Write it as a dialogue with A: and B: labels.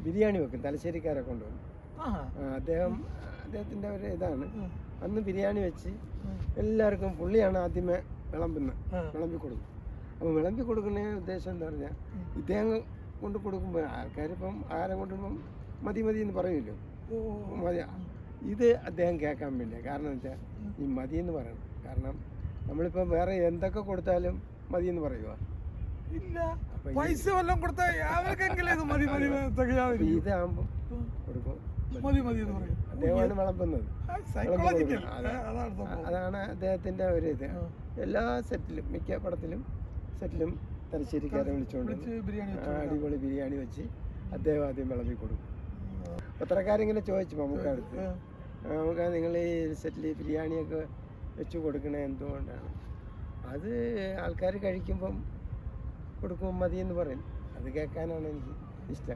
A: ബിരിയാണി വെക്കും, തലശ്ശേരിക്കാരെ കൊണ്ടുവന്നു. അദ്ദേഹത്തിൻ്റെ ഒരു ഇതാണ്. അന്ന് ബിരിയാണി വെച്ച് എല്ലാവർക്കും പുള്ളിയാണ് ആദ്യമേ വിളമ്പി കൊടുക്കും. അപ്പോൾ വിളമ്പി കൊടുക്കുന്ന ഉദ്ദേശം എന്താ പറഞ്ഞാൽ, ഇദ്ദേഹം കൊണ്ട് കൊടുക്കുമ്പോൾ ആൾക്കാരിപ്പം ആഹാരം കൊണ്ടുവരുമ്പം മതി എന്ന് പറയുമല്ലോ. മതി ഇത് അദ്ദേഹം കേൾക്കാൻ വേണ്ടിയ കാരണം എന്ന് വെച്ചാൽ ഈ മതി എന്ന് പറയണം. കാരണം നമ്മളിപ്പം വേറെ എന്തൊക്കെ കൊടുത്താലും മതി എന്ന് പറയുക
B: ഇല്ല, പൈസ വല്ലതും കൊടുത്താൽ
A: ഇതാകുമ്പോൾ കൊടുക്കും അദ്ദേഹമാണ് വിളമ്പുന്നത്. അതാണ് അദ്ദേഹത്തിൻ്റെ ഒരു ഇത്. എല്ലാ സെറ്റിലും മിക്ക പടത്തിലും സെറ്റിലും തലശ്ശേരിക്കാരെ വിളിച്ചുകൊണ്ട് അടിപൊളി ബിരിയാണി വെച്ച് അദ്ദേഹം ആദ്യം വിളമ്പി കൊടുക്കും. പത്രക്കാരിങ്ങനെ ചോദിച്ചു മമ്മൂക്കടുത്ത്, നമുക്ക് നിങ്ങൾ ഈ സെറ്റിൽ ബിരിയാണിയൊക്കെ വെച്ച് കൊടുക്കണേ എന്തുകൊണ്ടാണ്? അത് ആൾക്കാർ കഴിക്കുമ്പം കൊടുക്കുമ്പോൾ മതി എന്ന് പറയും. അത് കേൾക്കാനാണ് എനിക്ക് ഇഷ്ടം.